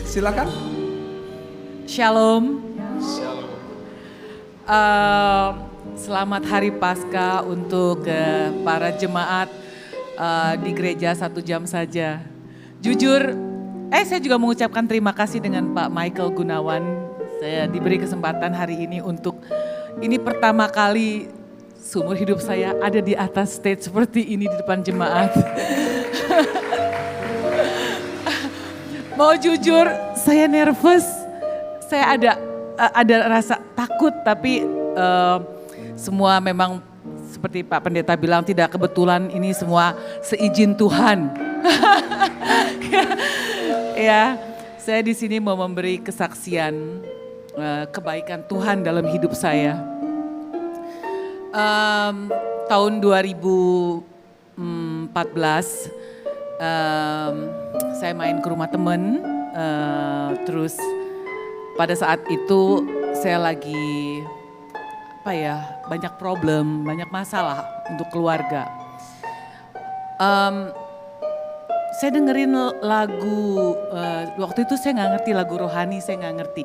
Silakan. Shalom. Shalom. Selamat Hari Paskah untuk para jemaat di gereja 1 jam saja. Jujur, saya juga mengucapkan terima kasih dengan Pak Michael Gunawan. Saya diberi kesempatan hari ini untuk, ini pertama kali seumur hidup saya ada di atas stage seperti ini di depan jemaat. Mau jujur, saya nervous, saya ada rasa takut, tapi semua memang seperti Pak Pendeta bilang tidak kebetulan, ini semua seizin Tuhan. Ya, saya di sini mau memberi kesaksian kebaikan Tuhan dalam hidup saya. Tahun 2014 saya main ke rumah temen, terus pada saat itu saya lagi banyak problem, banyak masalah untuk keluarga. Saya dengerin lagu, waktu itu saya gak ngerti lagu rohani, saya gak ngerti.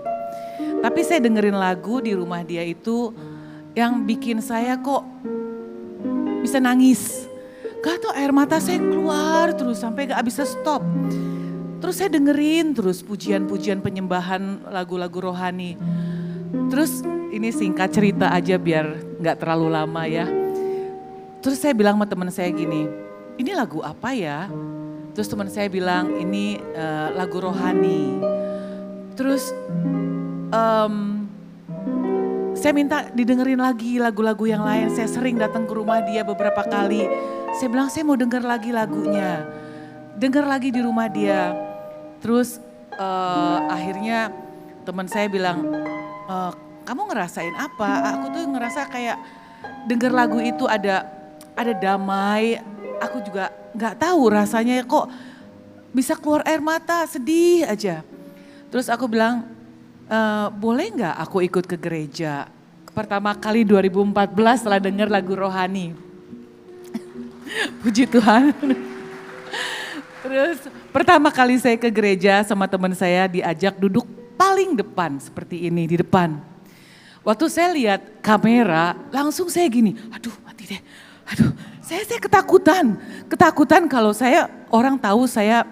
Tapi saya dengerin lagu di rumah dia itu yang bikin saya kok bisa nangis. Gak tau air mata saya keluar terus sampai gak bisa stop. Terus saya dengerin terus pujian-pujian penyembahan lagu-lagu rohani. Terus ini singkat cerita aja biar gak terlalu lama ya. Terus saya bilang sama teman saya gini, ini lagu apa ya? Terus teman saya bilang ini lagu rohani. Terus saya minta didengerin lagi lagu-lagu yang lain. Saya sering datang ke rumah dia beberapa kali. Saya bilang saya mau denger lagi lagunya. Denger lagi di rumah dia. Terus akhirnya teman saya bilang, kamu ngerasain apa? Aku tuh ngerasa kayak denger lagu itu ada damai. Aku juga gak tahu rasanya kok bisa keluar air mata, sedih aja. Terus aku bilang, boleh gak aku ikut ke gereja? Pertama kali 2014 setelah denger lagu rohani. Puji Tuhan. Terus pertama kali saya ke gereja sama teman saya diajak duduk paling depan seperti ini di depan. Waktu saya lihat kamera langsung saya gini, aduh mati deh. Aduh saya ketakutan kalau orang tahu saya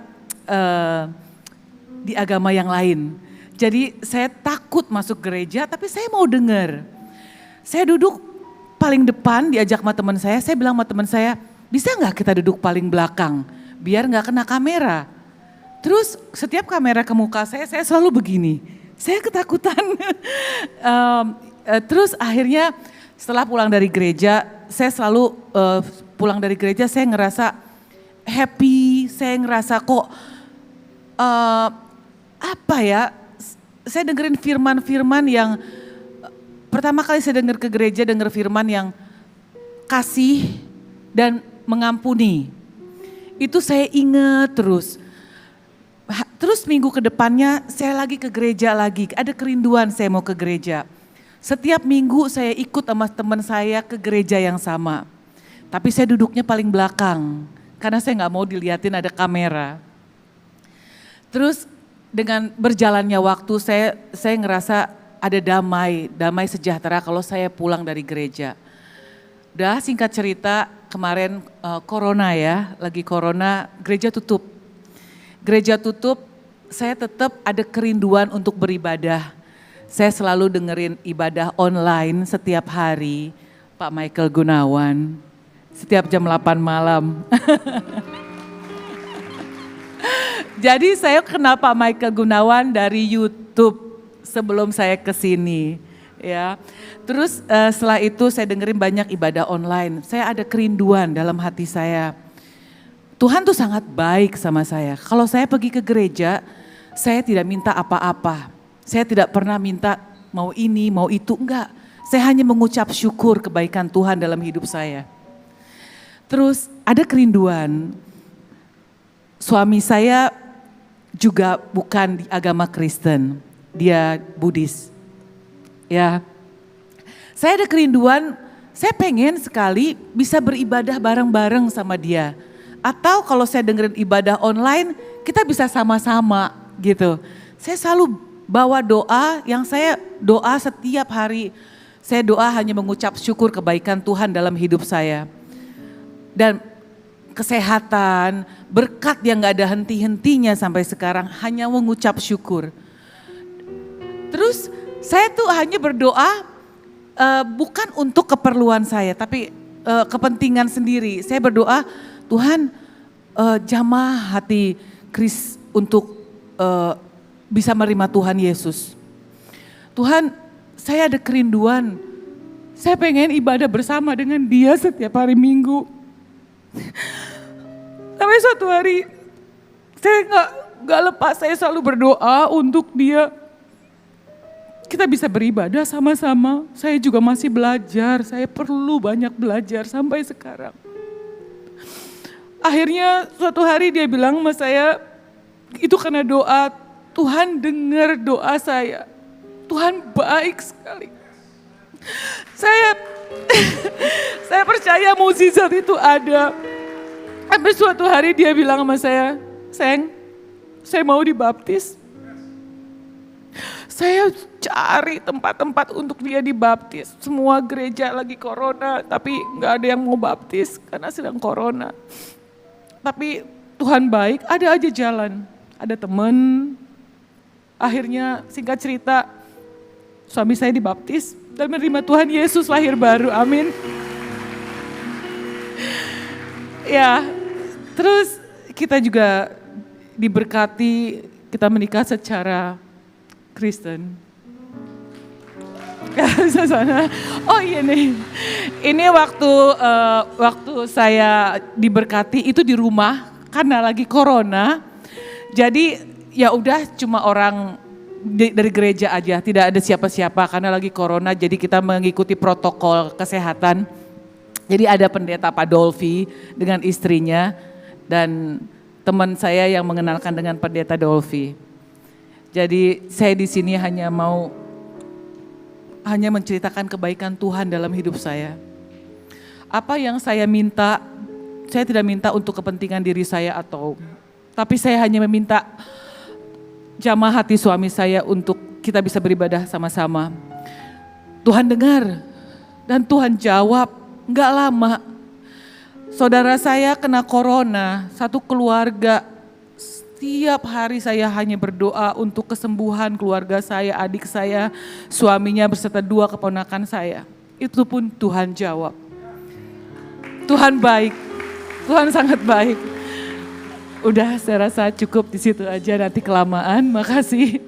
di agama yang lain. Jadi saya takut masuk gereja tapi saya mau dengar. Saya duduk paling depan diajak sama teman saya bilang sama teman saya, bisa gak kita duduk paling belakang biar gak kena kamera. Terus setiap kamera ke muka saya selalu begini, saya ketakutan. Terus akhirnya setelah pulang dari gereja, saya selalu pulang dari gereja saya ngerasa happy, saya ngerasa kok saya dengerin firman-firman yang pertama kali saya denger ke gereja, denger firman yang kasih dan mengampuni. Itu saya ingat terus. Terus minggu ke depannya saya lagi ke gereja lagi, ada kerinduan saya mau ke gereja. Setiap minggu saya ikut sama teman saya ke gereja yang sama. Tapi saya duduknya paling belakang karena saya gak mau dilihatin ada kamera. Terus dengan berjalannya waktu saya ngerasa ada damai sejahtera kalau saya pulang dari gereja. Udah singkat cerita kemarin corona ya, lagi corona gereja tutup. Gereja tutup, saya tetap ada kerinduan untuk beribadah. Saya selalu dengerin ibadah online setiap hari, Pak Michael Gunawan, setiap jam 8 malam. Jadi saya kenal Pak Michael Gunawan dari YouTube sebelum saya ke sini. Ya, terus setelah itu saya dengerin banyak ibadah online. Saya ada kerinduan dalam hati saya. Tuhan tuh sangat baik sama saya. Kalau saya pergi ke gereja, saya tidak minta apa-apa. Saya tidak pernah minta mau ini, mau itu, enggak. Saya hanya mengucap syukur kebaikan Tuhan dalam hidup saya. Terus ada kerinduan. Suami saya juga bukan di agama Kristen, dia Buddhis. Ya, saya ada kerinduan, saya pengen sekali bisa beribadah bareng-bareng sama dia. Atau kalau saya dengerin ibadah online, kita bisa sama-sama gitu. saya selalu bawa doa yang saya doa setiap hari. Saya doa hanya mengucap syukur kebaikan Tuhan dalam hidup saya. Dan kesehatan, berkat yang gak ada henti-hentinya sampai sekarang, hanya mengucap syukur. Terus saya tuh hanya berdoa bukan untuk keperluan saya, tapi kepentingan sendiri. Saya berdoa, Tuhan jamah hati Chris untuk bisa menerima Tuhan Yesus. Tuhan, saya ada kerinduan. Saya pengen ibadah bersama dengan dia setiap hari Minggu. Sampai suatu hari saya gak lepas, saya selalu berdoa untuk dia. Kita bisa beribadah sama-sama. Saya juga masih belajar, saya perlu banyak belajar sampai sekarang. Akhirnya suatu hari dia bilang sama saya, itu karena doa, Tuhan dengar doa saya. Tuhan baik sekali. Saya percaya mukjizat itu ada. Sampai suatu hari dia bilang sama saya, sayang, saya mau dibaptis. Saya cari tempat-tempat untuk dia dibaptis. Semua gereja lagi corona, tapi gak ada yang mau baptis karena sedang corona. Tapi Tuhan baik, ada aja jalan. Ada teman, akhirnya singkat cerita, suami saya dibaptis dan menerima Tuhan Yesus lahir baru, amin. Ya, terus kita juga diberkati, kita menikah secara Kristen. Oh iya nih, ini waktu saya diberkati itu di rumah karena lagi corona. Jadi ya udah cuma orang dari gereja aja, tidak ada siapa-siapa karena lagi corona. Jadi kita mengikuti protokol kesehatan. Jadi ada pendeta Pak Dolfi dengan istrinya dan teman saya yang mengenalkan dengan pendeta Dolfi. Jadi saya di sini hanya menceritakan kebaikan Tuhan dalam hidup saya. Apa yang saya minta, saya tidak minta untuk kepentingan diri saya tapi saya hanya meminta jamah hati suami saya untuk kita bisa beribadah sama-sama. Tuhan dengar dan Tuhan jawab, enggak lama. Saudara saya kena corona, satu keluarga. Setiap hari saya hanya berdoa untuk kesembuhan keluarga saya, adik saya, suaminya beserta 2 keponakan saya. Itu pun Tuhan jawab. Tuhan baik, Tuhan sangat baik. Udah saya rasa cukup di situ aja, nanti kelamaan, makasih.